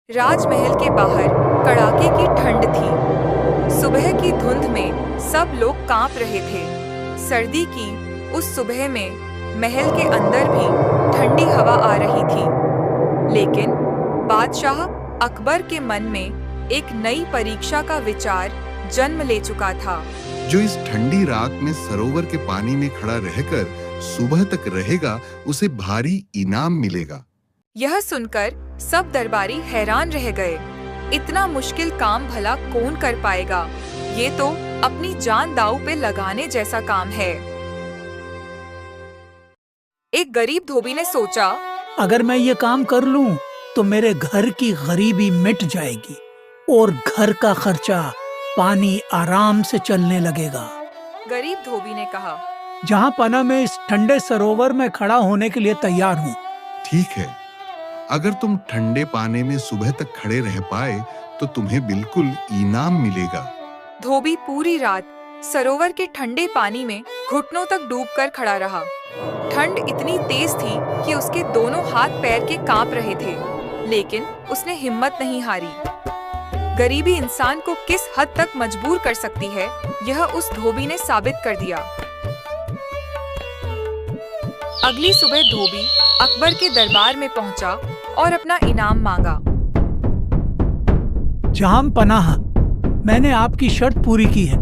राजमहल के बाहर कड़ाके की ठंड थी। सुबह की धुंध में सब लोग कांप रहे थे। सर्दी की उस सुबह में महल के अंदर भी ठंडी हवा आ रही थी। लेकिन बादशाह अकबर के मन में एक नई परीक्षा का विचार जन्म ले चुका था। जो इस ठंडी रात में सरोवर के पानी में खड़ा रहकर सुबह तक रहेगा, उसे भारी इनाम मिलेगा। यह सुनकर सब दरबारी हैरान रह गए। इतना मुश्किल काम भला कौन कर पाएगा? ये तो अपनी जान दांव पे लगाने जैसा काम है। एक गरीब धोबी ने सोचा, अगर मैं ये काम कर लूं, तो मेरे घर की गरीबी मिट जाएगी और घर का खर्चा पानी आराम से चलने लगेगा। गरीब धोबी ने कहा, जहाँ पना मैं इस ठंडे सरोवर में खड़ा होने के लिए तैयार हूँ। ठीक है, अगर तुम ठंडे पानी में सुबह तक खड़े रह पाए तो तुम्हें बिल्कुल इनाम मिलेगा। धोबी पूरी रात सरोवर के ठंडे पानी में घुटनों तक डूबकर खड़ा रहा। ठंड इतनी तेज थी कि उसके दोनों हाथ पैर के कांप रहे थे, लेकिन उसने हिम्मत नहीं हारी। गरीबी इंसान को किस हद तक मजबूर कर सकती है, यह उस धोबी ने साबित कर दिया। अगली सुबह धोबी अकबर के दरबार में पहुंचा और अपना इनाम मांगा। जहाँ पनाह, मैंने आपकी शर्त पूरी की है,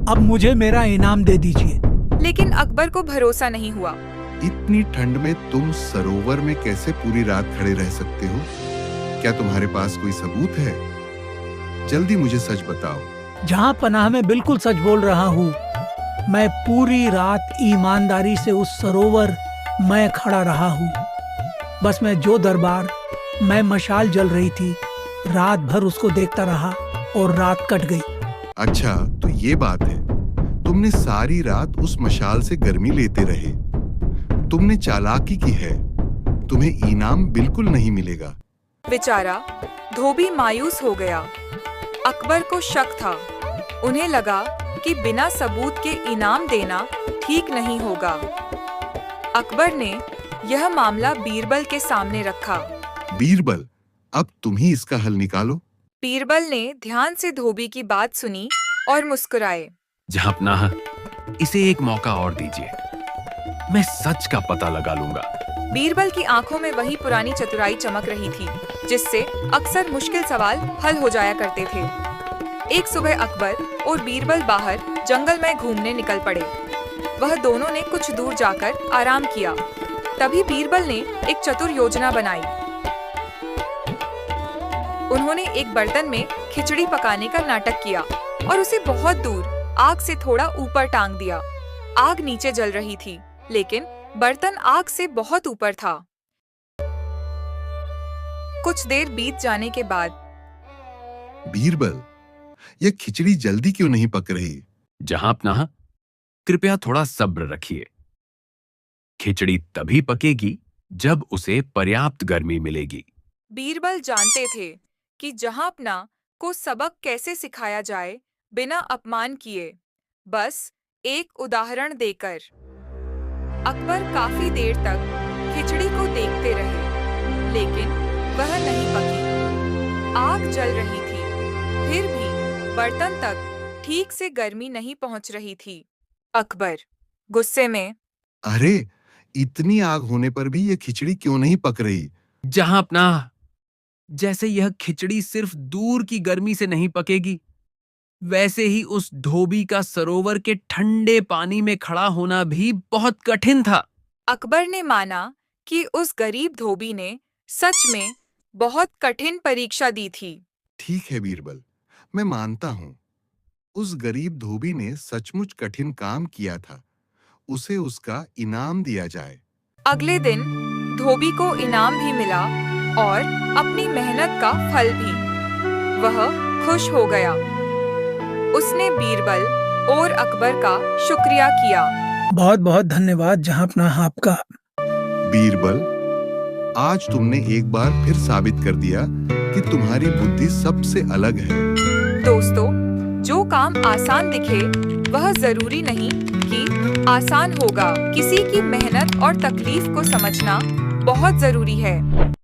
अब मुझे मेरा इनाम दे दीजिए। लेकिन अकबर को भरोसा नहीं हुआ। इतनी ठंड में तुम सरोवर में कैसे पूरी रात खड़े रह सकते हो? क्या तुम्हारे पास कोई सबूत है? जल्दी मुझे सच बताओ। जहाँ पनाह, मैं बिल्कुल सच बोल रहा हूँ। मैं पूरी रात ईमानदारी से उस सरोवर में खड़ा रहा हूँ। बस मैं जो दरबार में मशाल जल रही थी, रात भर उसको देखता रहा और रात कट गई। अच्छा, तो ये बात है। तुमने सारी रात उस मशाल से गर्मी लेते रहे। तुमने चालाकी की है। तुम्हें इनाम बिल्कुल नहीं मिलेगा। बेचारा धोबी मायूस हो गया। अकबर को शक था। उन्हें लगा कि बिना सबूत के इनाम देना ठीक नहीं होगा। अकबर ने यह मामला बीरबल के सामने रखा। बीरबल, अब तुम ही इसका हल निकालो। बीरबल ने ध्यान से धोबी की बात सुनी और मुस्कुराए। जहाँपनाह, इसे एक मौका और दीजिए। मैं सच का पता लगा लूंगा। बीरबल की आंखों में वही पुरानी चतुराई चमक रही थी, जिससे अक्सर मुश्किल सवाल हल हो जाया करते थे। एक सुबह अकबर और बीरबल बाहर जंगल में घूमने निकल पड़े। वह दोनों ने कुछ दूर जाकर आराम किया। तभी बीरबल ने एक चतुर योजना बनाई। उन्होंने एक बर्तन में खिचड़ी पकाने का नाटक किया और उसे बहुत दूर आग से थोड़ा ऊपर टांग दिया। आग नीचे जल रही थी, लेकिन बर्तन आग से बहुत ऊपर था। कुछ देर बीत जाने के बाद, बीरबल, यह खिचड़ी जल्दी क्यों नहीं पक रही? जहाँपनाह, कृपया थोड़ा सब्र रखिए। खिचड़ी तभी पकेगी जब उसे पर्याप्त गर्मी मिलेगी। बीरबल जानते थे कि जहाँपना को सबक कैसे सिखाया जाए बिना अपमान किए, बस एक उदाहरण देकर। अकबर काफी देर तक खिचड़ी को देखते रहे, लेकिन वह नहीं पकी। आग जल रही थी, फिर भी बर्तन तक ठीक से गर्मी नहीं पहुंच रही थी। अकबर गुस्से में, अरे, इतनी आग होने पर भी यह खिचड़ी क्यों नहीं पक रही? जहाँपनाह, जैसे यह खिचड़ी सिर्फ दूर की गर्मी से नहीं पकेगी, वैसे ही उस धोबी का सरोवर के ठंडे पानी में खड़ा होना भी बहुत कठिन था। अकबर ने माना कि उस गरीब धोबी ने सच में बहुत कठिन परीक्षा दी थी। ठीक है बीरबल, मैं मानता हूँ। उस गरीब धोबी ने सचमुच कठिन काम किया था। उसे उसका इनाम दिया जाए। अगले दिन धोबी को इनाम भी मिला और अपनी मेहनत का फल भी। वह खुश हो गया। उसने बीरबल और अकबर का शुक्रिया किया। बहुत बहुत धन्यवाद जहाँपनाह आपका। बीरबल, आज तुमने एक बार फिर साबित कर दिया कि तुम्हारी बुद्धि सबसे अलग है। दोस्तों, जो काम आसान दिखे वह जरूरी नहीं कि आसान होगा। किसी की मेहनत और तकलीफ को समझना बहुत जरूरी है।